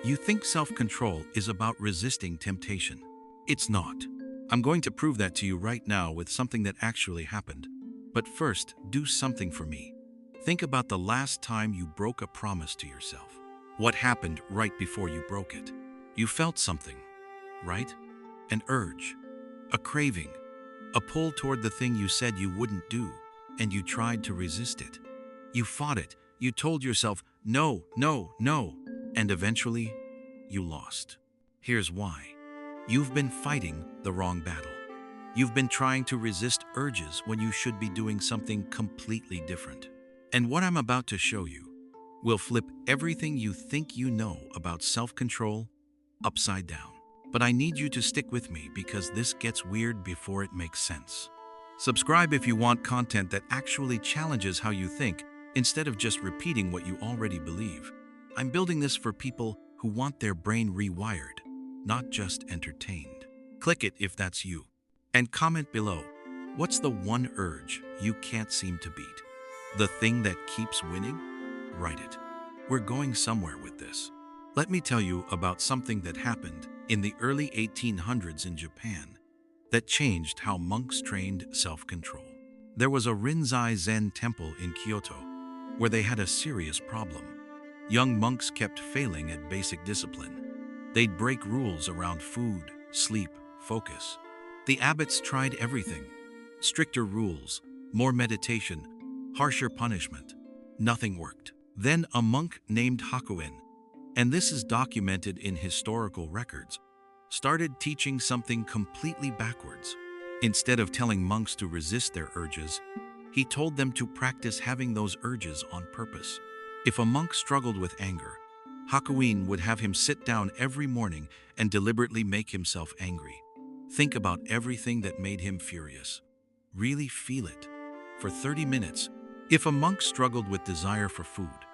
You think self-control is about resisting temptation. It's not. I'm going to prove that to you right now with something that actually happened. But first, do something for me. Think about the last time you broke a promise to yourself. What happened right before you broke it? You felt something, right? An urge, a craving, a pull toward the thing you said you wouldn't do, and you tried to resist it. You fought it. You told yourself, no, no, no, and eventually, you lost. Here's why. You've been fighting the wrong battle. You've been trying to resist urges when you should be doing something completely different. And what I'm about to show you will flip everything you think you know about self-control upside down. But I need you to stick with me because this gets weird before it makes sense. Subscribe if you want content that actually challenges how you think instead of just repeating what you already believe. I'm building this for people who want their brain rewired, not just entertained. Click it if that's you. And comment below, what's the one urge you can't seem to beat? The thing that keeps winning? Write it. We're going somewhere with this. Let me tell you about something that happened in the early 1800s in Japan that changed how monks trained self-control. There was a Rinzai Zen temple in Kyoto where they had a serious problem. Young monks kept failing at basic discipline. They'd break rules around food, sleep, focus. The abbots tried everything. Stricter rules, more meditation, harsher punishment. Nothing worked. Then a monk named Hakuin, and this is documented in historical records, started teaching something completely backwards. Instead of telling monks to resist their urges, he told them to practice having those urges on purpose. If a monk struggled with anger, Hakuin would have him sit down every morning and deliberately make himself angry. Think about everything that made him furious. Really feel it. For 30 minutes, if a monk struggled with desire for food,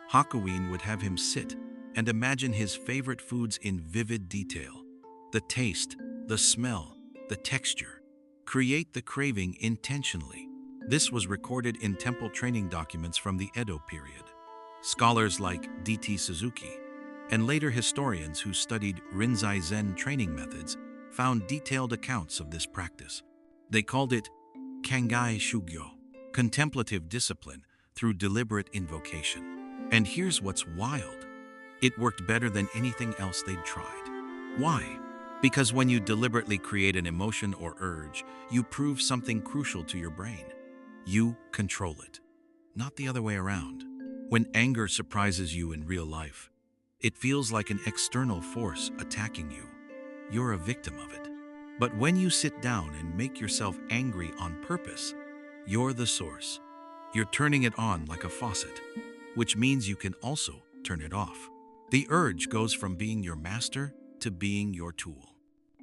Hakuin would have him sit and imagine his favorite foods in vivid detail. The taste, the smell, the texture. Create the craving intentionally. This was recorded in temple training documents from the Edo period. Scholars like D.T. Suzuki and later historians who studied Rinzai Zen training methods found detailed accounts of this practice. They called it Kangai Shugyo, contemplative discipline through deliberate invocation. And here's what's wild. It worked better than anything else they'd tried. Why? Because when you deliberately create an emotion or urge, you prove something crucial to your brain. You control it, not the other way around. When anger surprises you in real life, it feels like an external force attacking you. You're a victim of it. But when you sit down and make yourself angry on purpose, you're the source. You're turning it on like a faucet, which means you can also turn it off. The urge goes from being your master to being your tool.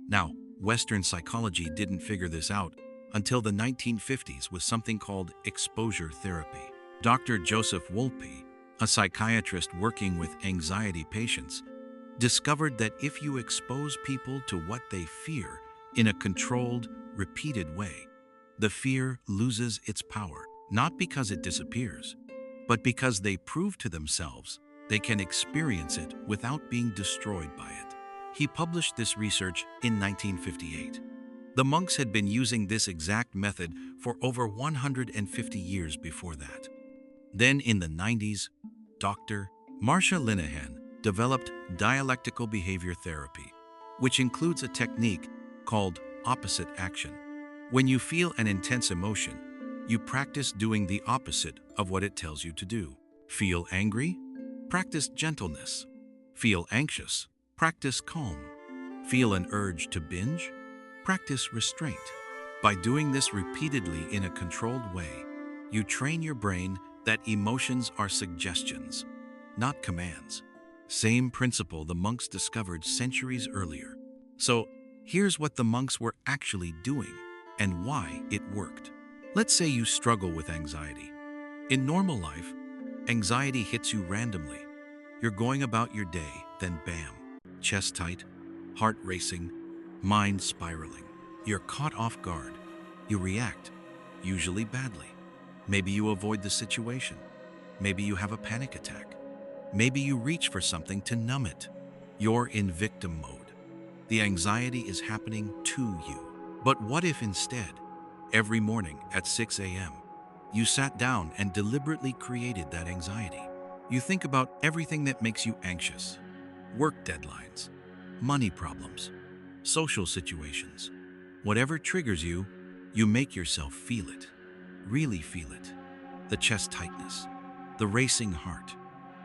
Now, Western psychology didn't figure this out until the 1950s with something called exposure therapy. Dr. Joseph Wolpe, a psychiatrist working with anxiety patients, discovered that if you expose people to what they fear in a controlled, repeated way, the fear loses its power, not because it disappears, but because they prove to themselves they can experience it without being destroyed by it. He published this research in 1958. The monks had been using this exact method for over 150 years before that. Then in the 90s, Dr. Marsha Linehan developed dialectical behavior therapy, which includes a technique called opposite action. When you feel an intense emotion, you practice doing the opposite of what it tells you to do. Feel angry? Practice gentleness. Feel anxious? Practice calm. Feel an urge to binge? Practice restraint. By doing this repeatedly in a controlled way, you train your brain that emotions are suggestions, not commands. Same principle the monks discovered centuries earlier. So here's what the monks were actually doing and why it worked. Let's say you struggle with anxiety. In normal life, anxiety hits you randomly. You're going about your day, then bam, chest tight, heart racing, mind spiraling. You're caught off guard. You react, usually badly. Maybe you avoid the situation. Maybe you have a panic attack. Maybe you reach for something to numb it. You're in victim mode. The anxiety is happening to you. But what if instead, every morning at 6 a.m., you sat down and deliberately created that anxiety? You think about everything that makes you anxious: work deadlines, money problems, social situations. Whatever triggers you, you make yourself feel it. Really feel it. The chest tightness, the racing heart,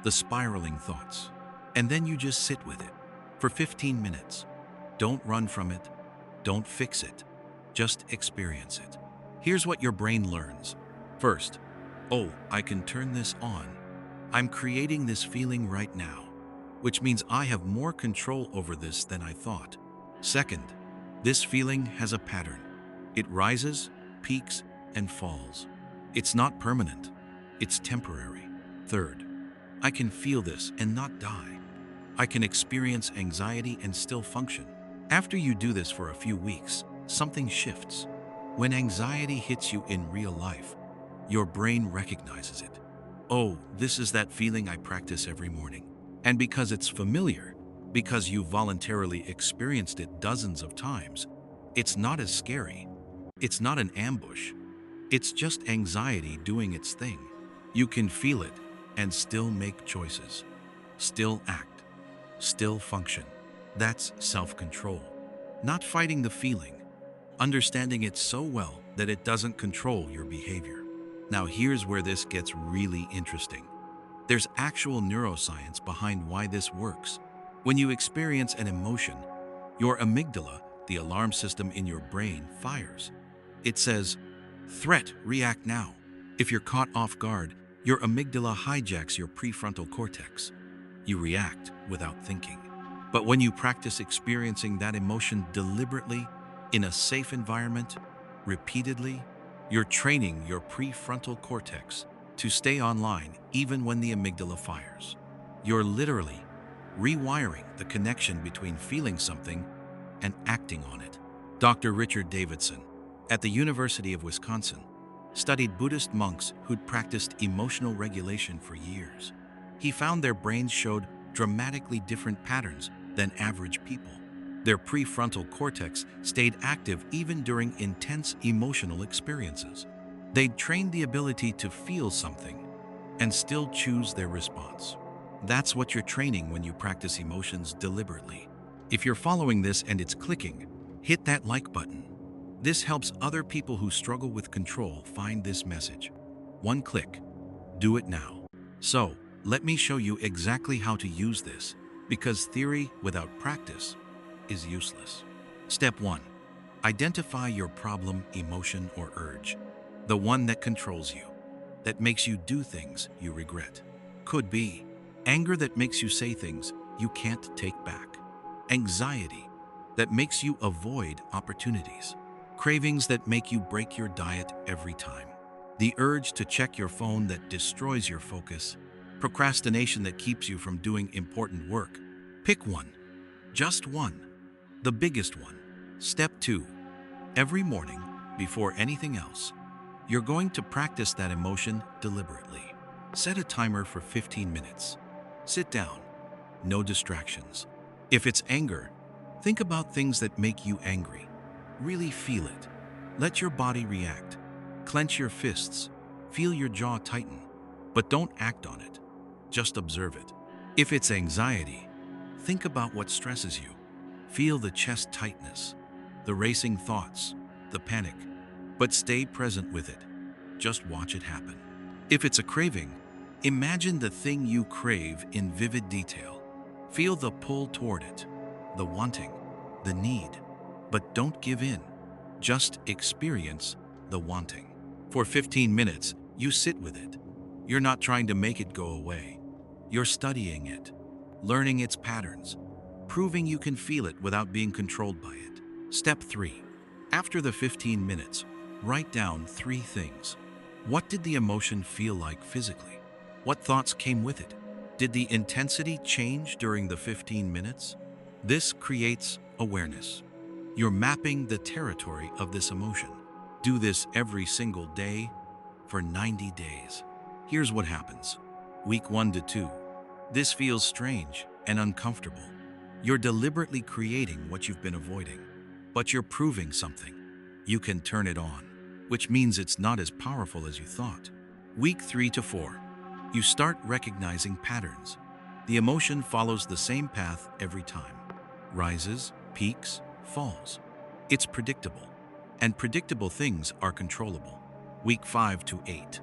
the spiraling thoughts. And then you just sit with it for 15 minutes. Don't run from it. Don't fix it. Just experience it. Here's what your brain learns. First, oh, I can turn this on. I'm creating this feeling right now, which means I have more control over this than I thought. Second, this feeling has a pattern. It rises, peaks, and falls. It's not permanent. It's temporary. Third, I can feel this and not die. I can experience anxiety and still function. After you do this for a few weeks, something shifts. When anxiety hits you in real life, your brain recognizes it. Oh, this is that feeling I practice every morning. And because it's familiar, because you voluntarily experienced it dozens of times, it's not as scary. It's not an ambush. It's just anxiety doing its thing. You can feel it and still make choices, still act, still function. That's self-control. Not fighting the feeling, understanding it so well that it doesn't control your behavior. Now here's where this gets really interesting. There's actual neuroscience behind why this works. When you experience an emotion, your amygdala, the alarm system in your brain, fires. It says, "Threat, react now." If you're caught off guard, your amygdala hijacks your prefrontal cortex. You react without thinking. But when you practice experiencing that emotion deliberately, in a safe environment, repeatedly, you're training your prefrontal cortex to stay online even when the amygdala fires. You're literally rewiring the connection between feeling something and acting on it. Dr. Richard Davidson, at the University of Wisconsin, studied Buddhist monks who'd practiced emotional regulation for years. He found their brains showed dramatically different patterns than average people. Their prefrontal cortex stayed active even during intense emotional experiences. They'd trained the ability to feel something and still choose their response. That's what you're training when you practice emotions deliberately. If you're following this and it's clicking, hit that like button. This helps other people who struggle with control find this message. One click. Do it now. So, let me show you exactly how to use this, because theory without practice is useless. Step 1. Identify your problem, emotion, or urge. The one that controls you, that makes you do things you regret. Could be anger that makes you say things you can't take back. Anxiety that makes you avoid opportunities. Cravings that make you break your diet every time. The urge to check your phone that destroys your focus. Procrastination that keeps you from doing important work. Pick one. Just one. The biggest one. Step 2. Every morning, before anything else, you're going to practice that emotion deliberately. Set a timer for 15 minutes. Sit down. No distractions. If it's anger, think about things that make you angry. Really feel it. Let your body react. Clench your fists. Feel your jaw tighten. But don't act on it. Just observe it. If it's anxiety, think about what stresses you. Feel the chest tightness, the racing thoughts, the panic. But stay present with it. Just watch it happen. If it's a craving, imagine the thing you crave in vivid detail. Feel the pull toward it, the wanting, the need. But don't give in. Just experience the wanting. For 15 minutes, you sit with it. You're not trying to make it go away. You're studying it, learning its patterns, proving you can feel it without being controlled by it. Step 3. After the 15 minutes, write down 3 things. What did the emotion feel like physically? What thoughts came with it? Did the intensity change during the 15 minutes? This creates awareness. You're mapping the territory of this emotion. Do this every single day for 90 days. Here's what happens. Week 1 to 2. This feels strange and uncomfortable. You're deliberately creating what you've been avoiding. But you're proving something. You can turn it on, which means it's not as powerful as you thought. Week 3 to 4. You start recognizing patterns. The emotion follows the same path every time. Rises, peaks, falls. It's predictable. And predictable things are controllable. Week 5 to 8.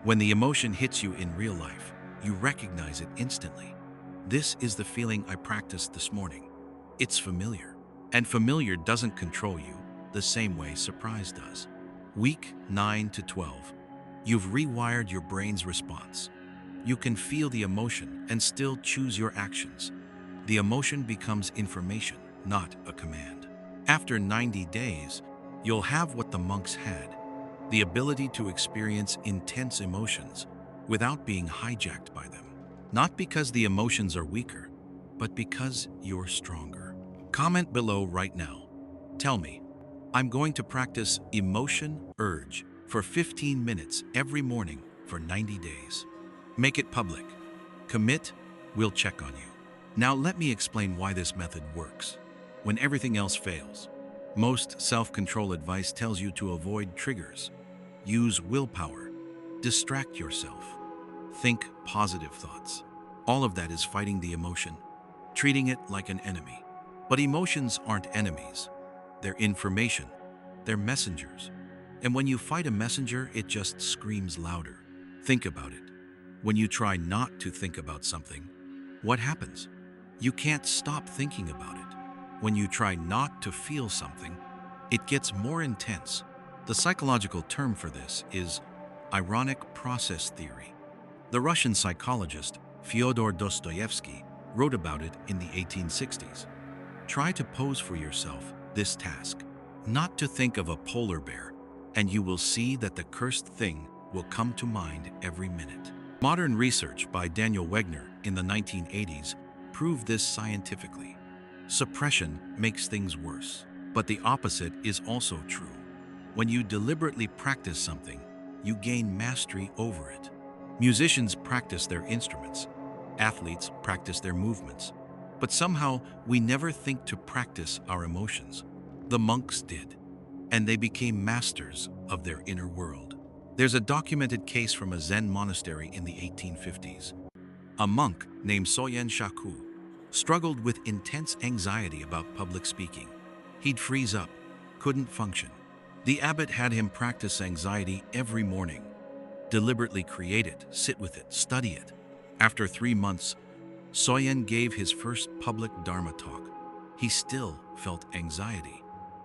When the emotion hits you in real life, you recognize it instantly. This is the feeling I practiced this morning. It's familiar. And familiar doesn't control you the same way surprise does. Week 9 to 12. You've rewired your brain's response. You can feel the emotion and still choose your actions. The emotion becomes information, not a command. After 90 days, you'll have what the monks had: the ability to experience intense emotions without being hijacked by them. Not because the emotions are weaker, but because you're stronger. Comment below right now. Tell me, I'm going to practice emotion urge for 15 minutes every morning for 90 days. Make it public. Commit, we'll check on you. Now let me explain why this method works. When everything else fails, most self-control advice tells you to avoid triggers. Use willpower. Distract yourself. Think positive thoughts. All of that is fighting the emotion, treating it like an enemy. But emotions aren't enemies. They're information. They're messengers. And when you fight a messenger, it just screams louder. Think about it. When you try not to think about something, what happens? You can't stop thinking about it. When you try not to feel something, it gets more intense. The psychological term for this is ironic process theory. The Russian psychologist Fyodor Dostoevsky wrote about it in the 1860s. Try to pose for yourself this task, not to think of a polar bear, and you will see that the cursed thing will come to mind every minute. Modern research by Daniel Wegner in the 1980s proved this scientifically. Suppression makes things worse, but the opposite is also true. When you deliberately practice something, you gain mastery over it. Musicians practice their instruments. Athletes practice their movements. But somehow, we never think to practice our emotions. The monks did, and they became masters of their inner world. There's a documented case from a Zen monastery in the 1850s. A monk named Soyen Shaku struggled with intense anxiety about public speaking. He'd freeze up, couldn't function. The abbot had him practice anxiety every morning. Deliberately create it, sit with it, study it. After 3 months, Soyen gave his first public Dharma talk. He still felt anxiety,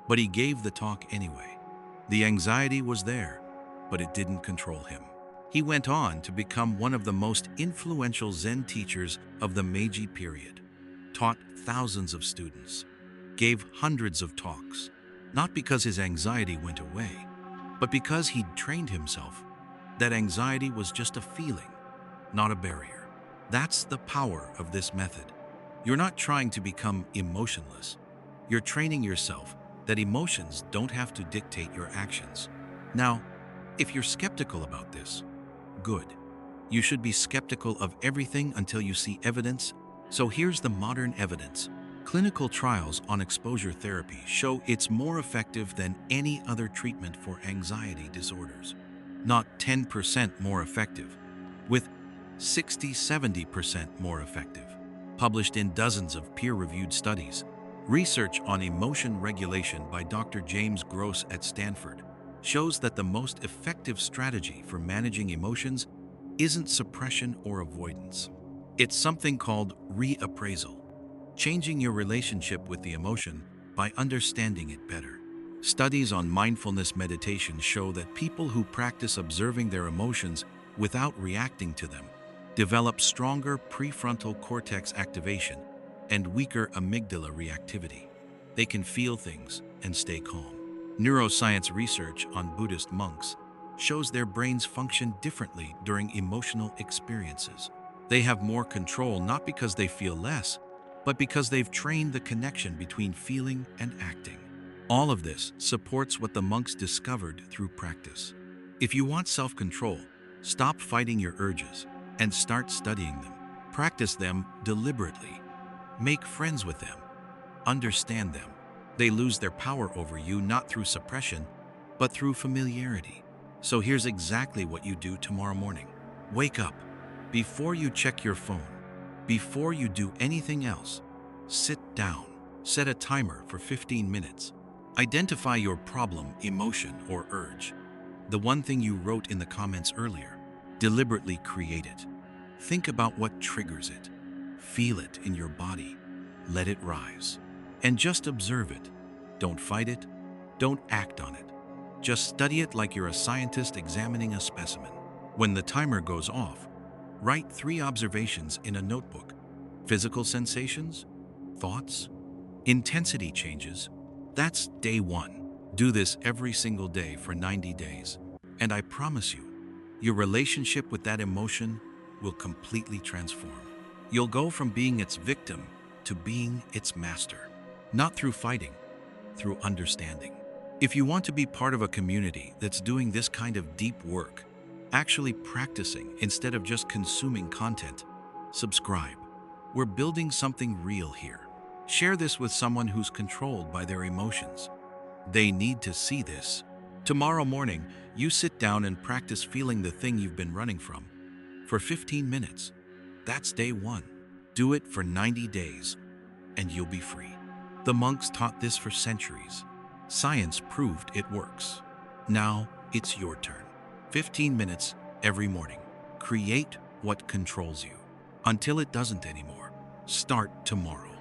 but he gave the talk anyway. The anxiety was there, but it didn't control him. He went on to become one of the most influential Zen teachers of the Meiji period, taught thousands of students, gave hundreds of talks, not because his anxiety went away, but because he'd trained himself that anxiety was just a feeling, not a barrier. That's the power of this method. You're not trying to become emotionless. You're training yourself that emotions don't have to dictate your actions. Now, if you're skeptical about this, good. You should be skeptical of everything until you see evidence. So here's the modern evidence. Clinical trials on exposure therapy show it's more effective than any other treatment for anxiety disorders. Not 10% more effective, with 60–70% more effective. Published in dozens of peer-reviewed studies. Research on emotion regulation by Dr. James Gross at Stanford shows that the most effective strategy for managing emotions isn't suppression or avoidance. It's something called reappraisal, changing your relationship with the emotion by understanding it better. Studies on mindfulness meditation show that people who practice observing their emotions without reacting to them develop stronger prefrontal cortex activation and weaker amygdala reactivity. They can feel things and stay calm. Neuroscience research on Buddhist monks shows their brains function differently during emotional experiences. They have more control not because they feel less, but because they've trained the connection between feeling and acting. All of this supports what the monks discovered through practice. If you want self-control, stop fighting your urges and start studying them. Practice them deliberately. Make friends with them. Understand them. They lose their power over you not through suppression, but through familiarity. So here's exactly what you do tomorrow morning. Wake up. Before you check your phone, before you do anything else, sit down. Set a timer for 15 minutes. Identify your problem, emotion, or urge. The one thing you wrote in the comments earlier. Deliberately create it. Think about what triggers it. Feel it in your body. Let it rise. And just observe it. Don't fight it. Don't act on it. Just study it like you're a scientist examining a specimen. When the timer goes off, write 3 observations in a notebook. Physical sensations, thoughts, intensity changes. That's day 1. Do this every single day for 90 days. And I promise you, your relationship with that emotion will completely transform. You'll go from being its victim to being its master. Not through fighting, through understanding. If you want to be part of a community that's doing this kind of deep work, actually practicing instead of just consuming content, subscribe. We're building something real here. Share this with someone who's controlled by their emotions. They need to see this. Tomorrow morning, you sit down and practice feeling the thing you've been running from for 15 minutes. That's day 1. Do it for 90 days, and you'll be free. The monks taught this for centuries. Science proved it works. Now, it's your turn. 15 minutes every morning. Create what controls you until it doesn't anymore. Start tomorrow.